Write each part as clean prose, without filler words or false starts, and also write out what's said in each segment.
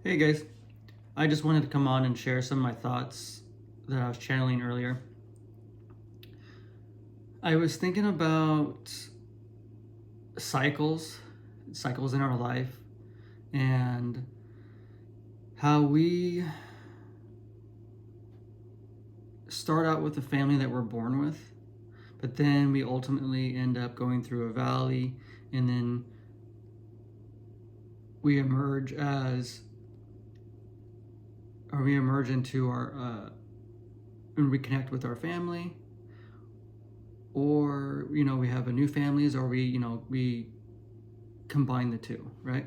Hey guys, I just wanted to come on and share some of my thoughts that I was channeling earlier. I was thinking about cycles in our life, and how we start out with the family that we're born with, but then we ultimately end up going through a valley, and then we emerge into our and reconnect with our family, or we have a new families, or we combine the two, right?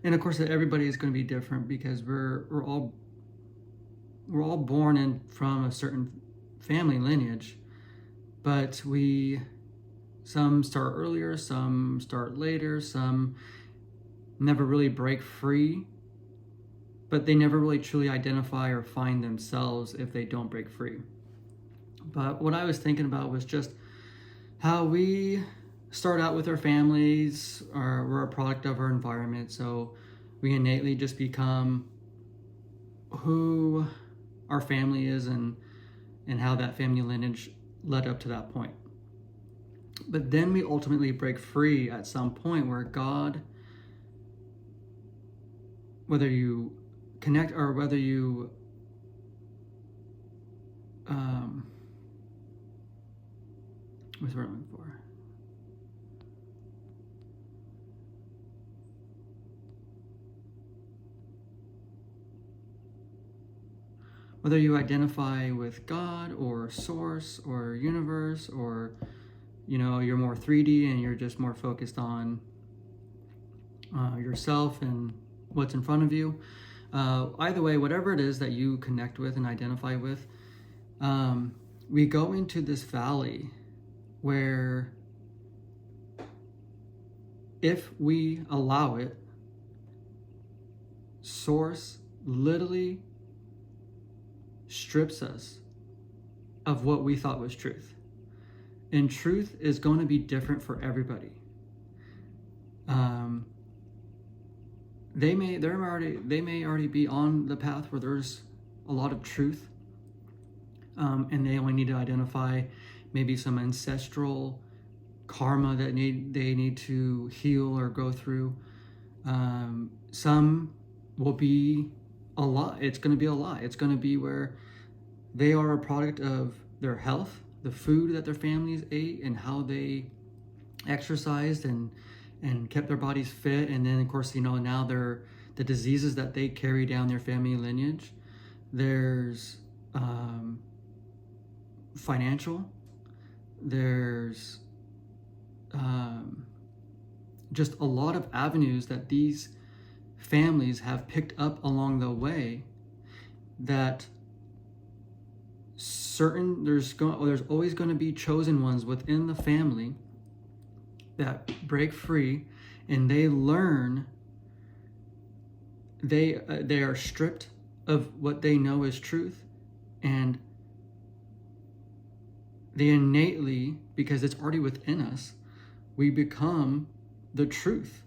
And of course everybody is going to be different because we're all born in from a certain family lineage, but some start earlier, some start later, some never really break free, but they never really truly identify or find themselves if they don't break free. But what I was thinking about was just how we start out with our families, we're a product of our environment, so we innately just become who our family is, and how that family lineage led up to that point. But then we ultimately break free at some point where God, whether you connect or whether you what's what I'm looking for? Whether you identify with God or source or universe, or you're more 3D and you're just more focused on yourself and what's in front of you. Either way, whatever it is that you connect with and identify with, we go into this valley where, if we allow it, source literally strips us of what we thought was truth. And truth is going to be different for everybody. They may already be on the path where there's a lot of truth, and they only need to identify maybe some ancestral karma that they need to heal or go through. Some will be a lie. It's going to be a lie. It's going to be where they are a product of their health, the food that their families ate, and how they exercised and kept their bodies fit. And then of course, now the diseases that they carry down their family lineage. There's financial, there's just a lot of avenues that these families have picked up along the way, that there's always going to be chosen ones within the family that break free, and they learn, they are stripped of what they know is truth, and they innately, because it's already within us, we become the truth.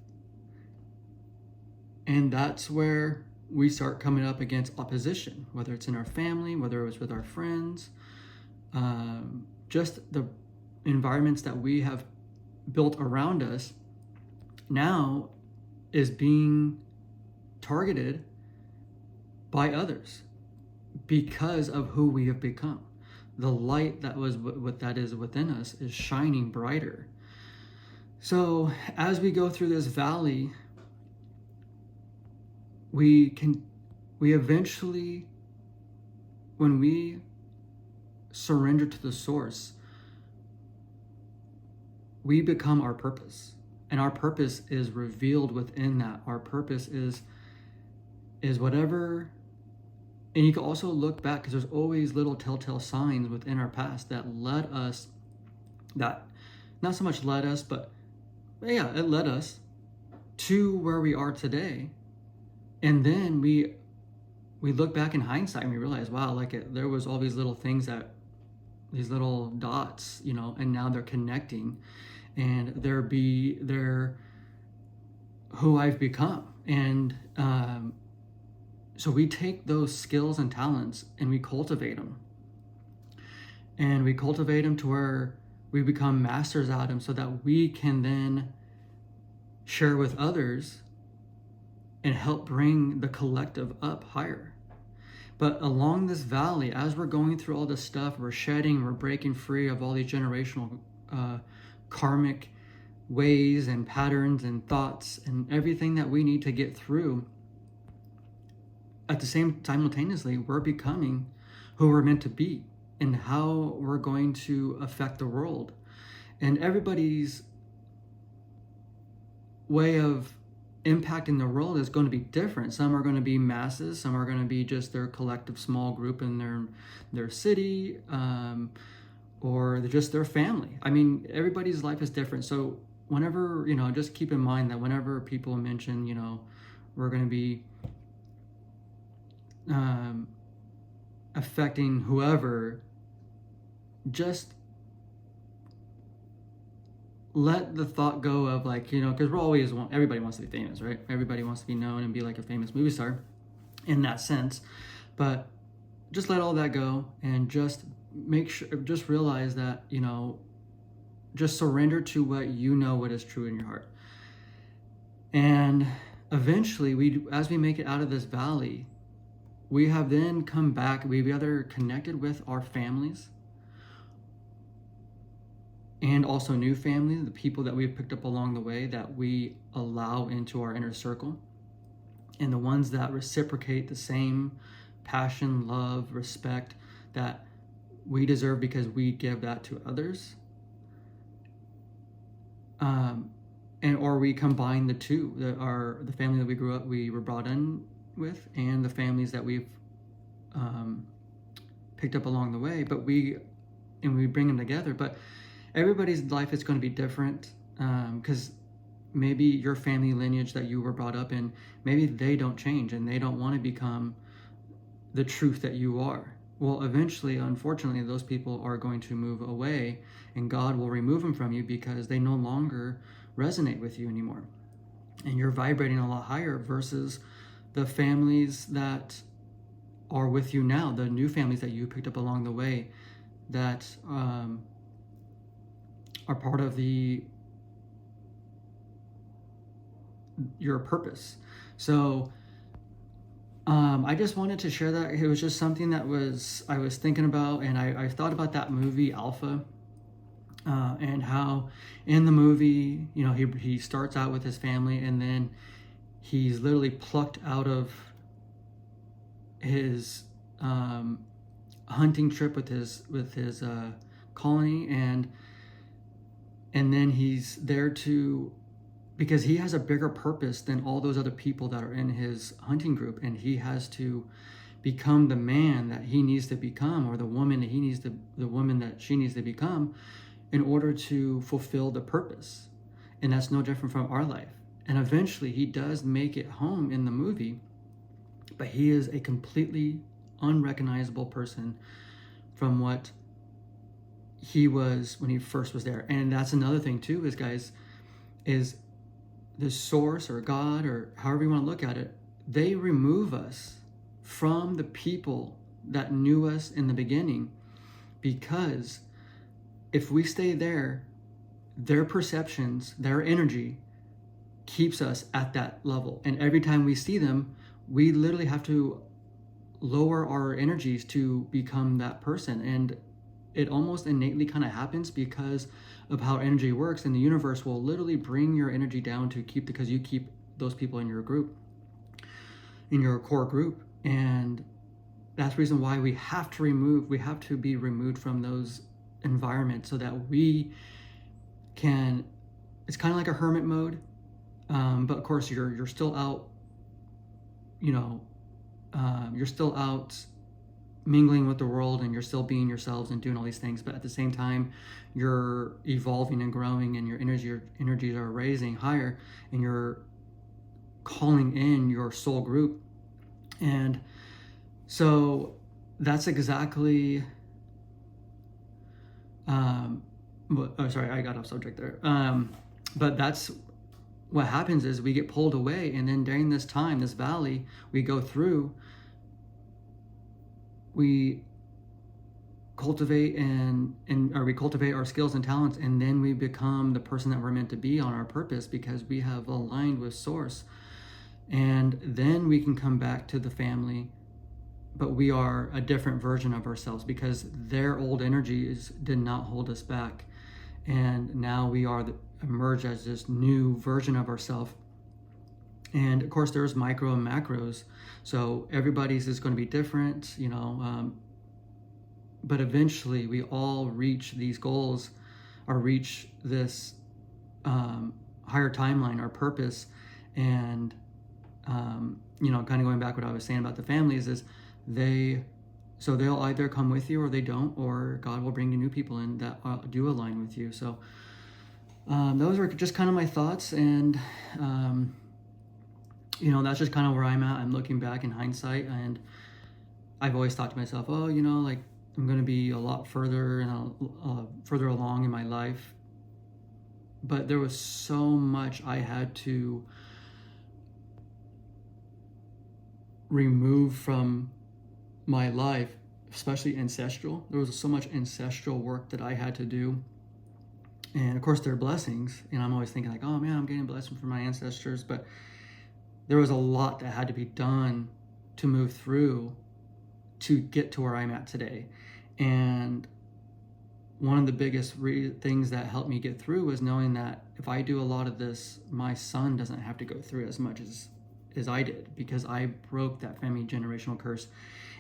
And that's where we start coming up against opposition, whether it's in our family, whether it was with our friends, just the environments that we have built around us now is being targeted by others because of who we have become. The light that is within us is shining brighter. So as we go through this valley, we eventually, when we surrender to the source, we become our purpose, and our purpose is revealed within that. Our purpose is whatever. And you can also look back, because there's always little telltale signs within our past that led us, that not so much led us, but yeah, it led us to where we are today. And then we look back in hindsight and we realize, wow, there was all these little things, these little dots, and now they're connecting, and they're who I've become. And so we take those skills and talents and we cultivate them. And we cultivate them to where we become masters at them so that we can then share with others and help bring the collective up higher. But along this valley, as we're going through all this stuff, we're shedding, we're breaking free of all these generational karmic ways and patterns and thoughts and everything that we need to get through. At the same simultaneously, we're becoming who we're meant to be and how we're going to affect the world. And everybody's way of impacting the world is going to be different. Some are going to be masses, some are going to be just their collective small group in their city, or just their family. I mean, everybody's life is different. So whenever, just keep in mind that whenever people mention, we're going to be affecting whoever, just let the thought go of because everybody wants to be famous, right? Everybody wants to be known and be like a famous movie star in that sense. But just let all that go and just just realize that, just surrender to what is true in your heart. And eventually, as we make it out of this valley, we have then come back, we've either connected with our families and also new families, the people that we've picked up along the way that we allow into our inner circle, and the ones that reciprocate the same passion, love, respect that we deserve because we give that to others. Or we combine the two, the family that we were brought in with, and the families that we've picked up along the way, we bring them together. But everybody's life is going to be different, because maybe your family lineage that you were brought up in, maybe they don't change and they don't want to become the truth that you are. Well, eventually, unfortunately, those people are going to move away and God will remove them from you because they no longer resonate with you anymore. And you're vibrating a lot higher versus the families that are with you now, the new families that you picked up along the way that are part of your purpose. So I just wanted to share that. It was just something that I was thinking about, and I thought about that movie Alpha, and how in the movie, he starts out with his family, and then he's literally plucked out of his hunting trip with his colony, and then he's there because he has a bigger purpose than all those other people that are in his hunting group, and he has to become the man that he needs to become, or the woman that she needs to become, in order to fulfill the purpose. And that's no different from our life. And eventually he does make it home in the movie, but he is a completely unrecognizable person from what he was when he first was there. And that's another thing too, is the source or God, or however you want to look at it, they remove us from the people that knew us in the beginning, because if we stay there, their perceptions, their energy keeps us at that level. And every time we see them, we literally have to lower our energies to become that person. And it almost innately kind of happens because of how energy works, and the universe will literally bring your energy down because you keep those people in your group, in your core group. And that's the reason why we have to be removed from those environments, so that we can, it's kind of like a hermit mode, but of course you're still out, you're still out mingling with the world, and you're still being yourselves and doing all these things, but at the same time you're evolving and growing, and your energies are raising higher, and you're calling in your soul group. And so that's exactly sorry, I got off subject there, but that's what happens is we get pulled away, and then during this time, this valley we go through, we cultivate or we cultivate our skills and talents, and then we become the person that we're meant to be on our purpose, because we have aligned with source. And then we can come back to the family, but we are a different version of ourselves, because their old energies did not hold us back, and now we are emerge as this new version of ourselves. And of course there's micro and macros, so everybody's is going to be different, but eventually we all reach these goals, or reach this higher timeline, our purpose. And kind of going back what I was saying about the families is they'll either come with you or they don't, or God will bring you new people in that do align with you. So those are just kind of my thoughts, and that's just kind of where I'm at. I'm looking back in hindsight, and I've always thought to myself, like, I'm going to be a lot further and further along in my life. But there was so much I had to remove from my life, especially ancestral. There was so much ancestral work that I had to do. And of course, there are blessings. And I'm always thinking like, oh man, I'm getting a blessing from my ancestors. But there was a lot that had to be done to move through to get to where I'm at today. And one of the biggest things that helped me get through was knowing that if I do a lot of this, my son doesn't have to go through as much as I did, because I broke that family generational curse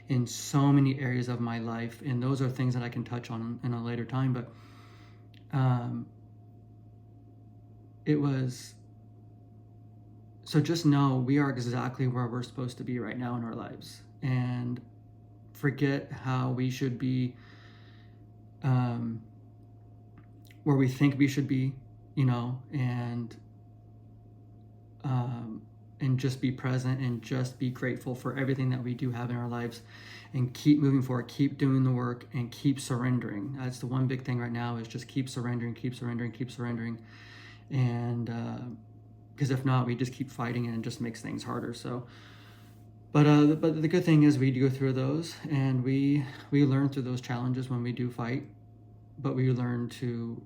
in so many areas of my life. And those are things that I can touch on in a later time. But it was, so just know we are exactly where we're supposed to be right now in our lives, and forget how we should be, where we think we should be, and just be present, and just be grateful for everything that we do have in our lives, and keep moving forward, keep doing the work, and keep surrendering. That's the one big thing right now, is just keep surrendering. And because if not, we just keep fighting, and it just makes things harder. So but the good thing is we do go through those, and we learn through those challenges when we do fight, but we learn to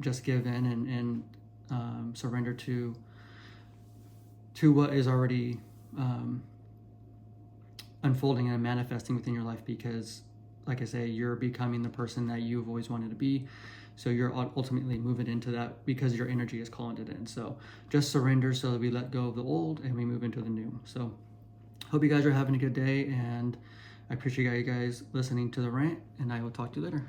just give in and surrender to what is already unfolding and manifesting within your life, because like I say, you're becoming the person that you've always wanted to be. So you're ultimately moving into that because your energy is calling it in. So just surrender, so that we let go of the old and we move into the new. So hope you guys are having a good day, and I appreciate you guys listening to the rant, and I will talk to you later.